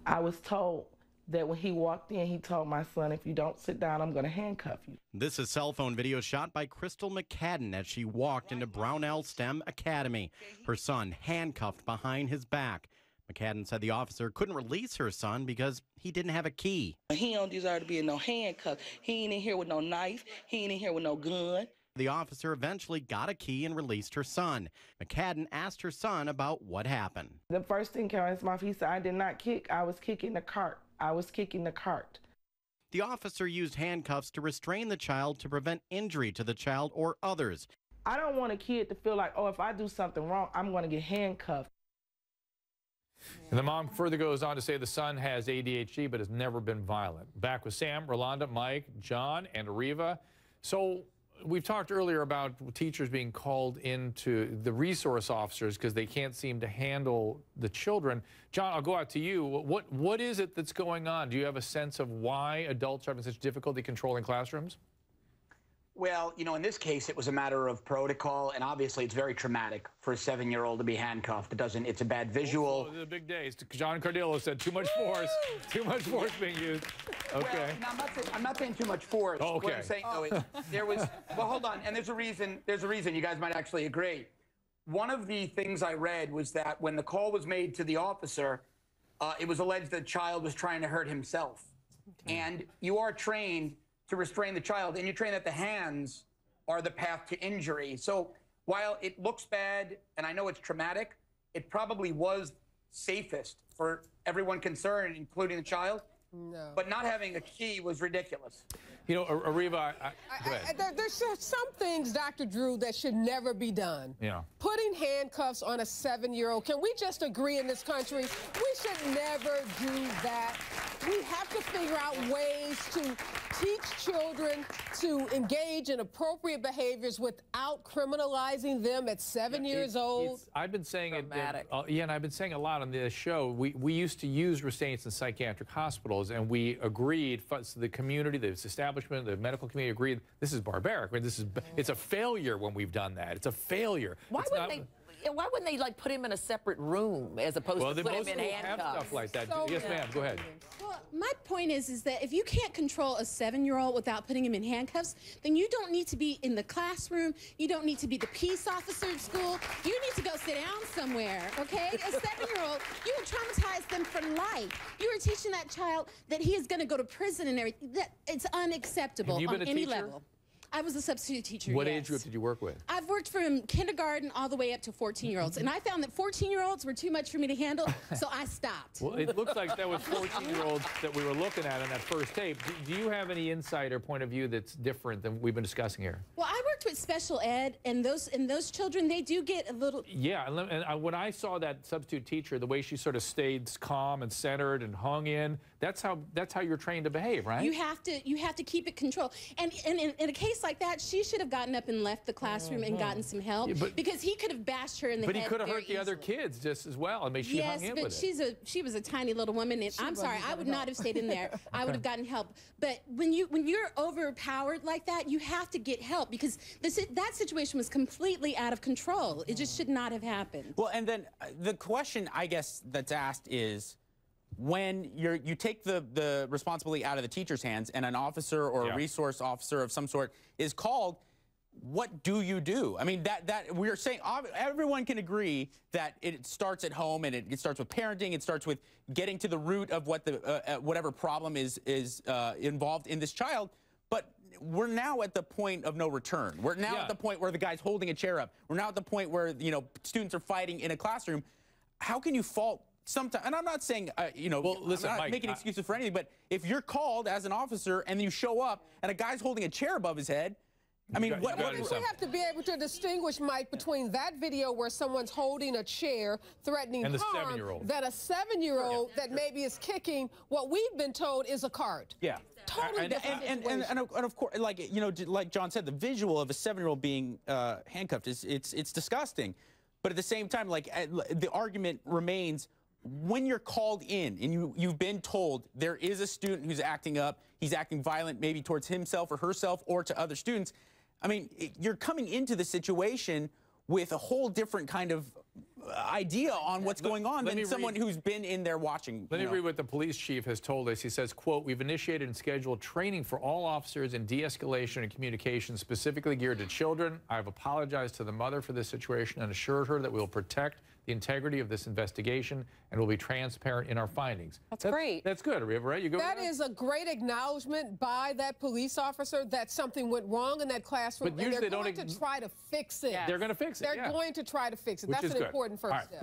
I was told that when he walked in, he told my son, if you don't sit down, I'm going to handcuff you. This is cell phone video shot by Crystal McCadden as she walked into Brownell STEM Academy. Her son handcuffed behind his back. McCadden said the officer couldn't release her son because he didn't have a key. He don't deserve to be in no handcuffs. He ain't in here with no knife. He ain't in here with no gun. The officer eventually got a key and released her son. McCadden asked her son about what happened. The first thing came out of his mouth, he said, I did not kick. I was kicking the cart. I was kicking the cart. The officer used handcuffs to restrain the child to prevent injury to the child or others. I don't want a kid to feel like, oh, if I do something wrong, I'm going to get handcuffed. And the mom further goes on to say the son has ADHD but has never been violent. Back with Sam, Rolanda, Mike, John, and Ariva. So we've talked earlier about teachers being called into the resource officers because they can't seem to handle the children. John, I'll go out to you. What is it that's going on? Do you have a sense of why adults are having such difficulty controlling classrooms? Well, you know, in this case, it was a matter of protocol, and obviously it's very traumatic for a 7-year-old to be handcuffed. it's a bad visual. Oh, the big days. John Cardillo said too much force, too much force being used. Okay. Well, no, I'm not saying too much force. Oh, okay. What I'm saying, though, is there was, well, hold on, and there's a reason you guys might actually agree. One of the things I read was that when the call was made to the officer, it was alleged that the child was trying to hurt himself. Okay. And you are trained to restrain the child, and you train that the hands are the path to injury. So while it looks bad, and I know it's traumatic, it probably was safest for everyone concerned, including the child. No. But not having a key was ridiculous. You know, Ariva, there's some things, Dr. Drew, that should never be done. Yeah. Putting handcuffs on a 7-year-old. Can we just agree in this country? We should never do that. We have to figure out ways to teach children to engage in appropriate behaviors without criminalizing them at 7 years old. I've been saying it, yeah, and I've been saying a lot on this show. We used to use restraints in psychiatric hospitals, and we agreed, the community, the establishment, the medical community agreed, this is barbaric. I mean, it's a failure when we've done that. It's a failure. Why wouldn't they like put him in a separate room as opposed to put him in handcuffs? Have stuff like that. Yes, ma'am. Go ahead. Well, my point is that if you can't control a 7-year-old without putting him in handcuffs, then you don't need to be in the classroom. You don't need to be the peace officer at school. You need to go sit down somewhere, okay? A 7-year-old, you will traumatize them for life. You are teaching that child that he is going to go to prison and everything. It's unacceptable on any level. I was a substitute teacher. What age group did you work with? I've worked from kindergarten all the way up to 14-year-olds, and I found that 14-year-olds were too much for me to handle, so I stopped. Well, it looks like that was 14-year-olds that we were looking at in that first tape. Do you have any insight or point of view that's different than we've been discussing here? Well, I worked with special ed, and those children, they do get a little... Yeah, and when I saw that substitute teacher, the way she sort of stayed calm and centered and hung in, that's how you're trained to behave, right? You have to keep it controlled. And in a case like that, she should have gotten up and left the classroom and gotten some help, because he could have bashed her in the head. But he could have hurt the other kids just as well. I mean, she hung in with it. Yes, but she was a tiny little woman, and I'm sorry, I would not have stayed in there. I would have gotten help. But when you're overpowered like that, you have to get help, because that situation was completely out of control. It just should not have happened. Well, and then the question, I guess, that's asked is, when you take the responsibility out of the teacher's hands and an officer or a resource officer of some sort is called, what do you do? I mean, that we're saying, everyone can agree that it starts at home, and it starts with parenting. It starts with getting to the root of what whatever problem is involved in this child. But we're now at the point of no return. We're now at the point where the guy's holding a chair up. We're now at the point where, you know, students are fighting in a classroom. How can you fault sometimes? And I'm not saying, you know, well, listen, I'm not making excuses for anything, but if you're called as an officer and you show up and a guy's holding a chair above his head, I mean, we have to be able to distinguish, Mike, between that video where someone's holding a chair threatening and harm, that a 7-year-old that maybe is kicking what we've been told is a cart. Yeah. Totally different. And of course, like, you know, like John said, the visual of a 7-year-old being handcuffed it's disgusting. But at the same time, like, the argument remains, when you're called in and you've been told there is a student who's acting up, he's acting violent maybe towards himself or herself or to other students, I mean, you're coming into the situation with a whole different kind of idea on what's going on than someone who's been in there watching. Let me read what the police chief has told us. He says, quote, "We've initiated and scheduled training for all officers in de-escalation and communication specifically geared to children. I've apologized to the mother for this situation and assured her that we will protect the integrity of this investigation and will be transparent in our findings." That's great. That's good, Ariva, right? You go. That is a great acknowledgement by that police officer that something went wrong in that classroom. But usually and they're going to try to fix it. They're going to fix it. They're going to try to fix it. Which That's is an good. important first All right, step.